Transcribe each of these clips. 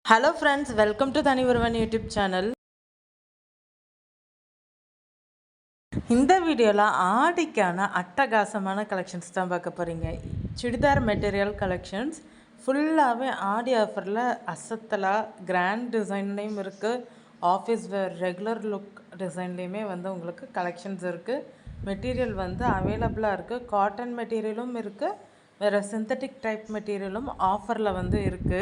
Hello friends, welcome to தனி ஒருவன் YouTube channel. இந்த வீடியோவில் ஆடிக்கான அட்டகாசமான கலெக்ஷன்ஸ் தான் பார்க்க போகிறீங்க. சுடிதார் மெட்டீரியல் கலெக்ஷன்ஸ் ஃபுல்லாகவே ஆடி ஆஃபரில் அசத்தலாக கிராண்ட் டிசைன்லேயும் இருக்குது, ஆஃபீஸ் வேர் ரெகுலர் லுக் டிசைன்லேயுமே உங்களுக்கு கலெக்ஷன்ஸ் இருக்குது. மெட்டீரியல் அவைலபிளாக இருக்குது. காட்டன் மெட்டீரியலும் இருக்குது, வேறு சிந்தட்டிக் டைப் மெட்டீரியலும் ஆஃபரில் இருக்குது.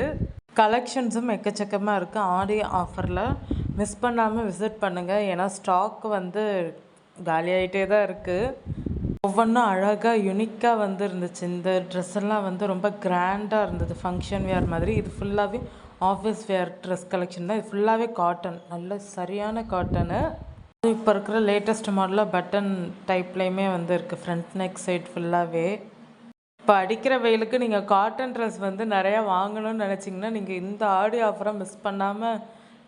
கலெக்ஷன்ஸும் எக்கச்சக்கமாக இருக்குது. ஆடி ஆஃபரில் மிஸ் பண்ணாமல் விசிட் பண்ணுங்கள். ஏன்னா ஸ்டாக் காலியாகிட்டே தான் இருக்குது. ஒவ்வொன்றும் அழகாக யுனிக்காக இருந்துச்சு. இந்த ட்ரெஸ் எல்லாம் ரொம்ப கிராண்டாக இருந்தது, ஃபங்க்ஷன் வேர் மாதிரி. இது ஃபுல்லாகவே ஆஃபீஸ் வேர் ட்ரெஸ் கலெக்ஷன் தான். இது ஃபுல்லாகவே காட்டன், நல்ல சரியான காட்டனு. இப்போ இருக்கிற லேட்டஸ்ட் மாடலில் பட்டன் டைப்லேயுமே இருக்குது. ஃப்ரண்ட் நெக் சைட் ஃபுல்லாகவே. இப்போ அடிக்கிற வெயிலுக்கு நீங்கள் காட்டன் ட்ரெஸ் நிறையா வாங்கணும்னு நினச்சிங்கன்னா நீங்கள் இந்த ஆடி ஆஃபரை மிஸ் பண்ணாமல்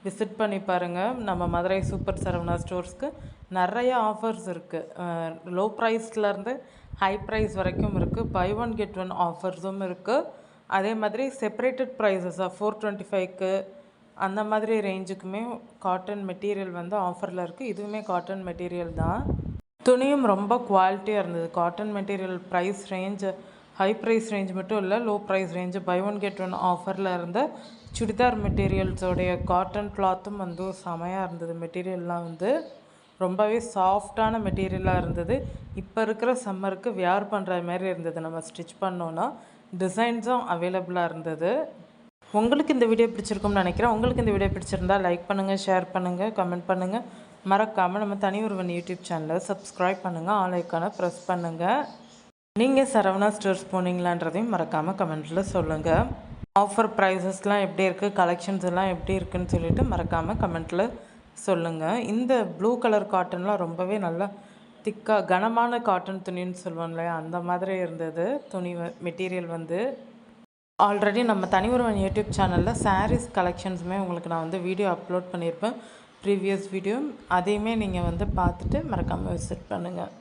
விசிட் பண்ணி பாருங்கள். நம்ம மதுரை சூப்பர் சரவணா ஸ்டோர்ஸ்க்கு நிறைய ஆஃபர்ஸ் இருக்குது. லோ ப்ரைஸ்லேருந்து ஹை ப்ரைஸ் வரைக்கும் இருக்குது. பை ஒன் கெட் ஒன் ஆஃபர்ஸும் இருக்குது. அதே மாதிரி செப்பரேட்டட் ப்ரைஸஸாக 425க்கு அந்த மாதிரி ரேஞ்சுக்குமே காட்டன் மெட்டீரியல் ஆஃபரில் இருக்குது. இதுவுமே காட்டன் மெட்டீரியல் தான். துணியும் ரொம்ப குவாலிட்டியாக இருந்தது. Cotton material price range high price range மட்டும் இல்லை, low price range buy one get one ஆஃபரில் இருந்த சுடிதார் மெட்டீரியல்ஸோடைய காட்டன் கிளாத்தும் செமையாக இருந்தது. மெட்டீரியல்லாம் ரொம்பவே சாஃப்டான மெட்டீரியலாக இருந்தது. இப்போ இருக்கிற சம்மருக்கு வியர் பண்ணுற மாதிரி இருந்தது. நம்ம ஸ்டிச் பண்ணோன்னா டிசைன்ஸும் அவைலபிளாக இருந்தது. உங்களுக்கு இந்த வீடியோ பிடிச்சிருக்கும்னு நினைக்கிறேன். உங்களுக்கு இந்த வீடியோ பிடிச்சிருந்தா லைக் பண்ணுங்கள், ஷேர் பண்ணுங்கள், கமெண்ட் பண்ணுங்கள். மறக்காமல் நம்ம தனி ஒருவன் யூடியூப் சேனலை சப்ஸ்கிரைப் பண்ணுங்கள், ஆல் ஐக்கானை ப்ரெஸ் பண்ணுங்கள். நீங்கள் சரவணா ஸ்டோர்ஸ் போனீங்களான்றதையும் மறக்காமல் கமெண்ட்டில் சொல்லுங்கள். ஆஃபர் ப்ரைஸஸ்லாம் எப்படி இருக்குது, கலெக்ஷன்ஸ் எல்லாம் எப்படி இருக்குதுன்னு சொல்லிவிட்டு மறக்காமல் கமெண்ட்டில் சொல்லுங்கள். இந்த ப்ளூ கலர் காட்டன்லாம் ரொம்பவே நல்லா திக்காக கனமான காட்டன் துணின்னு சொல்லுவோம் இல்லையா, அந்த மாதிரி இருந்தது துணி. மெட்டீரியல் ஆல்ரெடி நம்ம தனி ஒருவன் யூடியூப் சேனலில் சாரீஸ் கலெக்ஷன்ஸுமே உங்களுக்கு நான் வீடியோ அப்லோட் பண்ணியிருப்பேன், ப்ரீவியஸ் வீடியோ. அதையுமே நீங்கள் பார்த்துட்டு மறக்காமல் விசிட் பண்ணுங்கள்.